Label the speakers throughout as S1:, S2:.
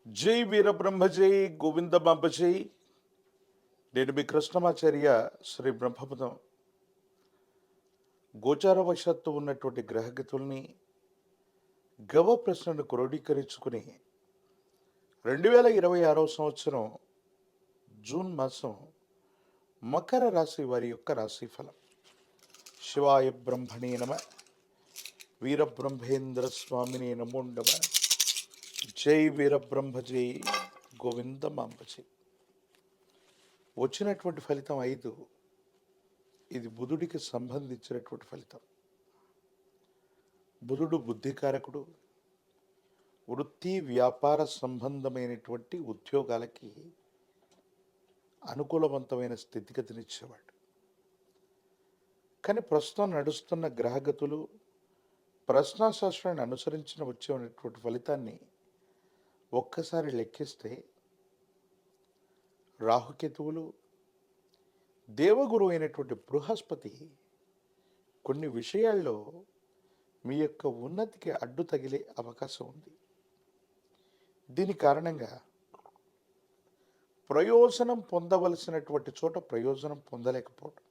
S1: జై వీరబ్రహ్మ జై గోవిందమాంబ జై. నేను మీ కృష్ణమాచార్య. శ్రీ బ్రహ్మపదం గోచారవశాత్తు ఉన్నటువంటి గ్రహగతుల్ని గవ ప్రశ్నను క్రోడీకరించుకుని 2026 సంవత్సరం జూన్ మాసం మకర రాశి వారి యొక్క రాశి ఫలం. శివాయ బ్రహ్మణే నమ. వీరబ్రహ్మేంద్ర స్వామిని నమోండమ. జై వీరబ్రహ్మ జై గోవిందమాంబ జై. వచ్చినటువంటి ఫలితం 5. ఇది బుధుడికి సంబంధించినటువంటి ఫలితం. బుధుడు బుద్ధికారకుడు. వృత్తి వ్యాపార సంబంధమైనటువంటి ఉద్యోగాలకి అనుకూలవంతమైన స్థితిగతినిచ్చేవాడు. కానీ ప్రస్తుతం నడుస్తున్న గ్రహగతులు ప్రశ్నాశాస్త్రాన్ని అనుసరించిన వచ్చేటువంటి ఫలితాన్ని ఒక్కసారి లెక్కిస్తే రాహుకేతువులు, దేవగురు అయినటువంటి బృహస్పతి కొన్ని విషయాల్లో మీ యొక్క ఉన్నతికి అడ్డు తగిలే అవకాశం ఉంది. దీని కారణంగా ప్రయోజనం పొందవలసినటువంటి చోట ప్రయోజనం పొందలేకపోవడం,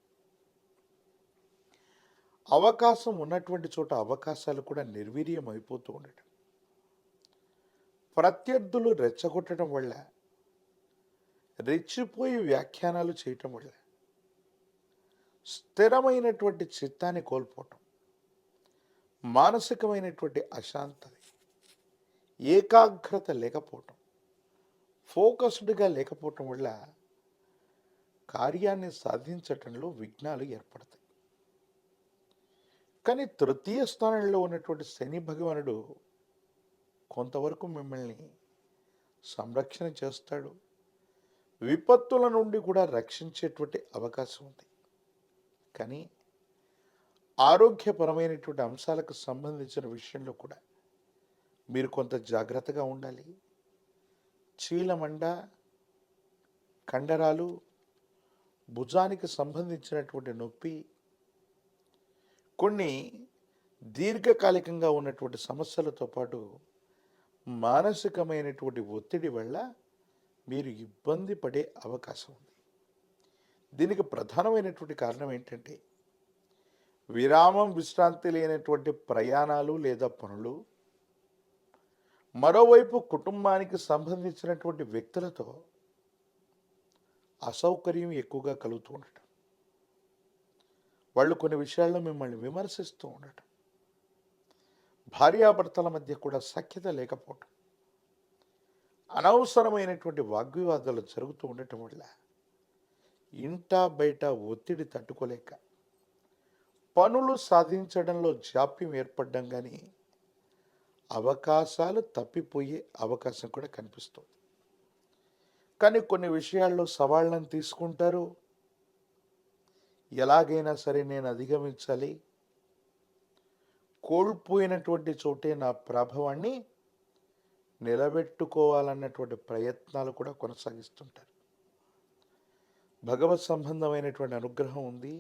S1: అవకాశం ఉన్నటువంటి చోట అవకాశాలు కూడా నిర్వీర్యం అయిపోతూ ఉండటం, ప్రత్యర్థులు రెచ్చగొట్టడం వల్ల, రెచ్చిపోయి వ్యాఖ్యానాలు చేయటం వల్ల స్థిరమైనటువంటి చిత్తాన్ని కోల్పోవటం, మానసికమైనటువంటి అశాంతత, ఏకాగ్రత లేకపోవటం, ఫోకస్డ్గా లేకపోవటం వల్ల కార్యాన్ని సాధించటంలో విఘ్నాలు ఏర్పడతాయి. కానీ తృతీయ స్థానంలో ఉన్నటువంటి శని భగవానుడు కొంతవరకు మిమ్మల్ని సంరక్షణ చేస్తాడు. విపత్తుల నుండి కూడా రక్షించేటువంటి అవకాశం ఉంది. కానీ ఆరోగ్యపరమైనటువంటి అంశాలకు సంబంధించిన విషయంలో కూడా మీరు కొంత జాగ్రత్తగా ఉండాలి. చీలమండ, కండరాలు, భుజానికి సంబంధించినటువంటి నొప్పి, కొన్ని దీర్ఘకాలికంగా ఉన్నటువంటి సమస్యలతో పాటు మానసికమైనటువంటి ఒత్తిడి వల్ల మీరు ఇబ్బంది పడే అవకాశం ఉంది. దీనికి ప్రధానమైనటువంటి కారణం ఏంటంటే విరామం విశ్రాంతి లేనటువంటి ప్రయాణాలు లేదా పనులు, మరోవైపు కుటుంబానికి సంబంధించినటువంటి వ్యక్తులతో అసౌకర్యం ఎక్కువగా కలుగుతూ ఉండటం, వాళ్ళు కొన్ని విషయాల్లో మిమ్మల్ని విమర్శిస్తూ ఉండటం, భార్యాభర్తల మధ్య కూడా సఖ్యత లేకపోవటం, అనవసరమైనటువంటి వాగ్వివాదాలు జరుగుతూ ఉండటం వల్ల ఇంటా బయట ఒత్తిడి తట్టుకోలేక పనులు సాధించడంలో జాప్యం ఏర్పడడం, కానీ అవకాశాలు తప్పిపోయే అవకాశం కూడా కనిపిస్తుంది. కానీ కొన్ని విషయాల్లో సవాళ్ళను తీసుకుంటారు. ఎలాగైనా సరే నేను అధిగమించాలి, కోల్పోయినటువంటి చోటే నా ప్రభావాన్ని నిలబెట్టుకోవాలన్నటువంటి ప్రయత్నాలు కూడా కొనసాగిస్తుంటారు. భగవత్ సంబంధమైనటువంటి అనుగ్రహం ఉంది,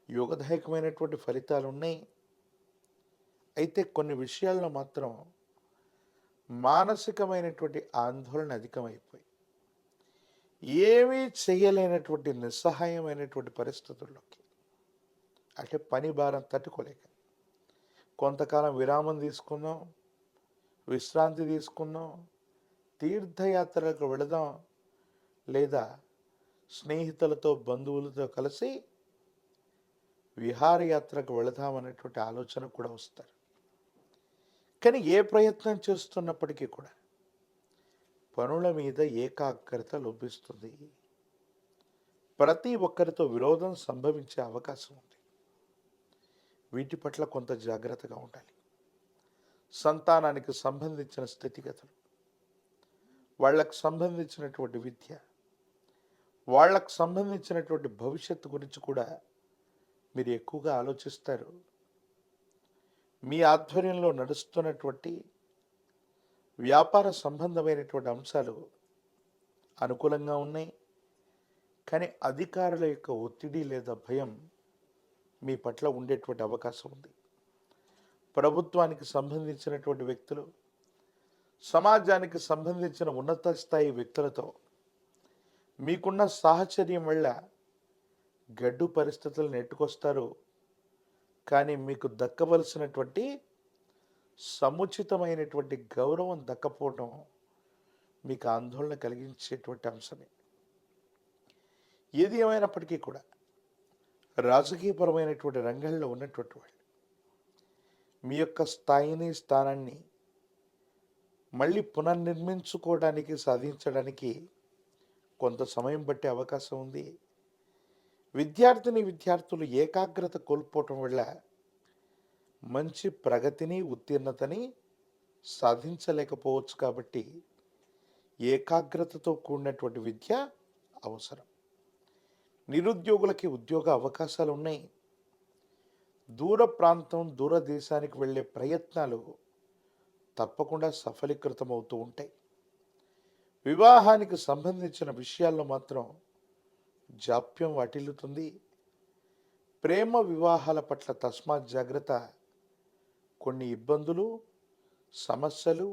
S1: యోగదాయకమైనటువంటి ఫలితాలు ఉన్నాయి. అయితే కొన్ని విషయాల్లో మాత్రం మానసికమైనటువంటి ఆందోళన అధికమైపోయి ఏమీ చేయలేనటువంటి నిస్సహాయమైనటువంటి పరిస్థితుల్లోకి, అంటే పని భారం తట్టుకోలేక కొంతకాలం విరామం తీసుకుందాం, విశ్రాంతి తీసుకుందాం, తీర్థయాత్రలకు వెళదాం, లేదా స్నేహితులతో బంధువులతో కలిసి విహారయాత్రకు వెళదామనేటువంటి ఆలోచన కూడా వస్తారు. కానీ ఏ ప్రయత్నం చేస్తున్నప్పటికీ కూడా పనుల మీద ఏకాగ్రత లోపిస్తుంది. ప్రతి ఒక్కరితో విరోధం సంభవించే అవకాశం ఉంది. వీటి పట్ల కొంత జాగ్రత్తగా ఉండాలి. సంతానానికి సంబంధించిన స్థితిగతులు, వాళ్ళకు సంబంధించినటువంటి విద్య, వాళ్ళకు సంబంధించినటువంటి భవిష్యత్తు గురించి కూడా మీరు ఎక్కువగా ఆలోచిస్తారు. మీ ఆధ్వర్యంలో నడుస్తున్నటువంటి వ్యాపార సంబంధమైనటువంటి అంశాలు అనుకూలంగా ఉన్నాయి. కానీ అధికారుల యొక్క ఒత్తిడి లేదా భయం మీ పట్ల ఉండేటువంటి అవకాశం ఉంది. ప్రభుత్వానికి సంబంధించినటువంటి వ్యక్తులు, సమాజానికి సంబంధించిన ఉన్నత స్థాయి వ్యక్తులతో మీకున్న సాహచర్యం వల్ల గడ్డు పరిస్థితులు నెట్టుకొస్తారు. కానీ మీకు దక్కవలసినటువంటి సముచితమైనటువంటి గౌరవం దక్కపోవడం మీకు ఆందోళన కలిగించేటువంటి అంశమే. ఏది ఏమైనప్పటికీ కూడా రాజకీయపరమైనటువంటి రంగంలో ఉన్నటువంటి వాళ్ళు మీ యొక్క స్థాయిని, స్థానాన్ని మళ్ళీ పునర్నిర్మించుకోవడానికి, సాధించడానికి కొంత సమయం పట్టే అవకాశం ఉంది. విద్యార్థులు ఏకాగ్రత కోల్పోవటం వల్ల మంచి ప్రగతిని, ఉత్తీర్ణతని సాధించలేకపోవచ్చు. కాబట్టి ఏకాగ్రతతో కూడినటువంటి విద్య అవసరం. నిరుద్యోగులకి ఉద్యోగ అవకాశాలు ఉన్నాయి. దూర ప్రాంతం, దూర దేశానికి వెళ్ళే ప్రయత్నాలు తప్పకుండా సఫలీకృతమవుతూ ఉంటాయి. వివాహానికి సంబంధించిన విషయాల్లో మాత్రం జాప్యం వాటిల్లుతుంది. ప్రేమ వివాహాల పట్ల తస్మాత్ జాగ్రత్త. కొన్ని ఇబ్బందులు, సమస్యలు,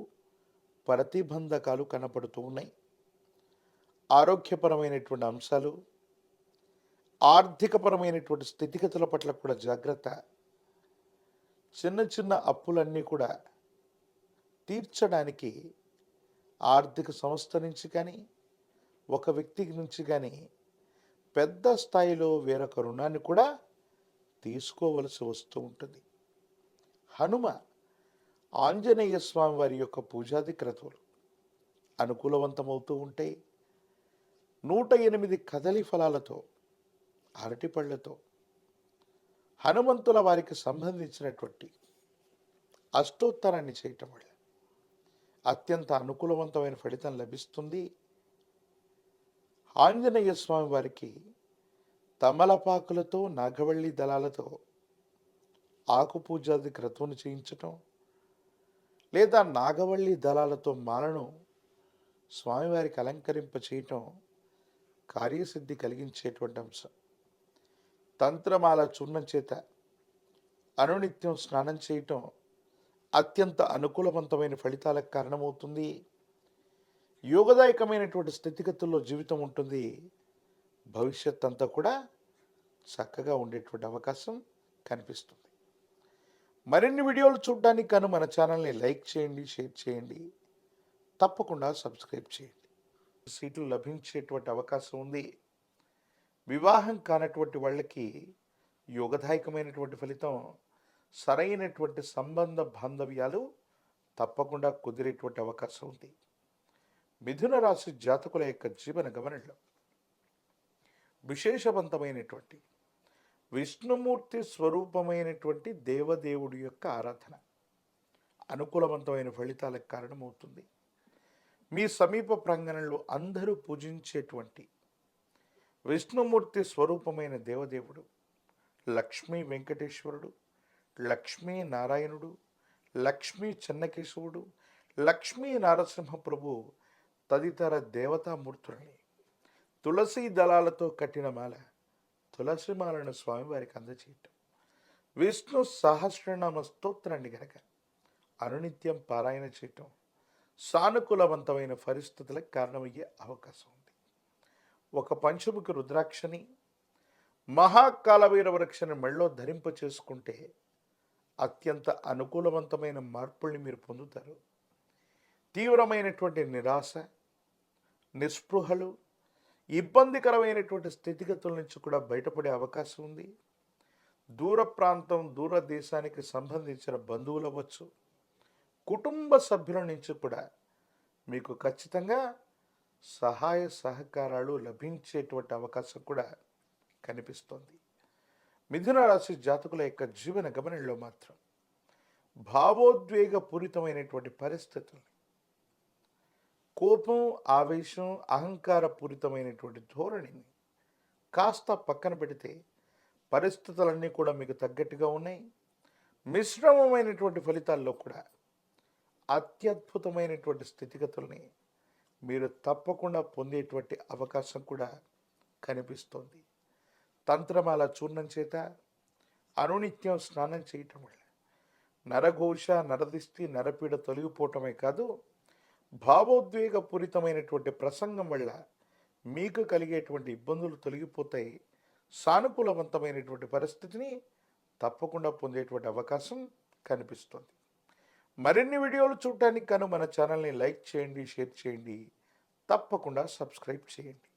S1: ప్రతిబంధకాలు కనపడుతూ ఉన్నాయి. ఆరోగ్యపరమైనటువంటి అంశాలు, ఆర్థికపరమైనటువంటి స్థితిగతుల పట్ల కూడా జాగ్రత్త. చిన్న చిన్న అప్పులన్నీ కూడా తీర్చడానికి ఆర్థిక సంస్థ నుంచి కానీ, ఒక వ్యక్తి నుంచి కానీ పెద్ద స్థాయిలో వేరొక రుణాన్ని కూడా తీసుకోవలసి వస్తూ ఉంటుంది. హనుమ, ఆంజనేయ స్వామి వారి యొక్క పూజాది క్రతువులు అనుకూలవంతమవుతూ ఉంటాయి. 108 కదలి ఫలాలతో, అరటిపళ్ళతో హనుమంతుల వారికి సంబంధించినటువంటి అష్టోత్తరాన్ని చేయటం వల్ల అత్యంత అనుకూలవంతమైన ఫలితం లభిస్తుంది. ఆంజనేయ స్వామి వారికి తమలపాకులతో, నాగవల్లి దళాలతో ఆకుపూజాది క్రతువును చేయించటం, లేదా నాగవల్లి దళాలతో మాలను స్వామివారికి అలంకరింప చేయటం కార్యసిద్ధి కలిగించేటువంటి అంశం. తంత్రమాల చూర్ణం చేత అనునిత్యం స్నానం చేయటం అత్యంత అనుకూలవంతమైన ఫలితాలకు కారణమవుతుంది. యోగదాయకమైనటువంటి స్థితిగతుల్లో జీవితం ఉంటుంది. భవిష్యత్ అంతా కూడా చక్కగా ఉండేటువంటి అవకాశం కనిపిస్తుంది. మరిన్ని వీడియోలు చూడడానికి గాను మన ఛానల్ని లైక్ చేయండి, షేర్ చేయండి, తప్పకుండా సబ్స్క్రైబ్ చేయండి. సీట్లు లభించేటువంటి అవకాశం ఉంది. వివాహం కానటువంటి వాళ్ళకి యోగదాయకమైనటువంటి ఫలితం, సరైనటువంటి సంబంధ బాంధవ్యాలు తప్పకుండా కుదిరేటువంటి అవకాశం ఉంది. మిథున రాశి జాతకుల యొక్క జీవన గమనంలో విశేషవంతమైనటువంటి విష్ణుమూర్తి స్వరూపమైనటువంటి దేవదేవుడి యొక్క ఆరాధన అనుకూలవంతమైన ఫలితాలకు కారణమవుతుంది. మీ సమీప ప్రాంగణంలో అందరూ పూజించేటువంటి విష్ణుమూర్తి స్వరూపమైన దేవదేవుడు లక్ష్మీ వెంకటేశ్వరుడు, లక్ష్మీ నారాయణుడు, లక్ష్మీ చెన్నకేశవుడు, లక్ష్మీ నరసింహ ప్రభు తదితర దేవతామూర్తులని తులసి దళాలతో కట్టిన మాల, తులసి మాలను స్వామివారికి అందచేయటం, విష్ణు సహస్రనామ స్తోత్రాన్ని గనక అనునిత్యం పారాయణ చేయటం సానుకూలవంతమైన పరిస్థితులకు కారణమయ్యే అవకాశం ఉంది. ఒక పంచముఖి రుద్రాక్షని, మహాకాలవీర వృక్షని మెళ్ళో ధరింప చేసుకుంటే అత్యంత అనుకూలవంతమైన మార్పుల్ని మీరు పొందుతారు. తీవ్రమైనటువంటి నిరాశ, నిస్పృహలు, ఇబ్బందికరమైనటువంటి స్థితిగతుల నుంచి కూడా బయటపడే అవకాశం ఉంది. దూర ప్రాంతం, దూర దేశానికి సంబంధించిన బంధువులు అవ్వచ్చు, కుటుంబ సభ్యుల నుంచి కూడా మీకు ఖచ్చితంగా సహాయ సహకారాలు లభించేటువంటి అవకాశం కూడా కనిపిస్తోంది. మిథున రాశి జాతకుల యొక్క జీవన గమనంలో మాత్రం భావోద్వేగపూరితమైనటువంటి పరిస్థితులు, కోపం, ఆవేశం, అహంకారపూరితమైనటువంటి ధోరణిని కాస్త పక్కన పెడితే పరిస్థితులన్నీ కూడా మీకు తగ్గట్టుగా ఉన్నాయి. మిశ్రమమైనటువంటి ఫలితాల్లో కూడా అత్యద్భుతమైనటువంటి స్థితిగతుల్ని మీరు తప్పకుండా పొందేటువంటి అవకాశం కూడా కనిపిస్తోంది. తంత్రమాల చూర్ణం చేత అనునిత్యం స్నానం చేయటం వల్ల నరఘోష, నరదిష్టి, నరపీడ తొలగిపోవటమే కాదు, భావోద్వేగపూరితమైనటువంటి ప్రసంగం వల్ల మీకు కలిగేటువంటి ఇబ్బందులు తొలగిపోతాయి. సానుకూలవంతమైనటువంటి పరిస్థితిని తప్పకుండా పొందేటువంటి అవకాశం కనిపిస్తుంది. మరిన్ని వీడియోలు చూడటానికి గాను మన ఛానల్ని లైక్ చేయండి, షేర్ చేయండి, తప్పకుండా సబ్స్క్రైబ్ చేయండి.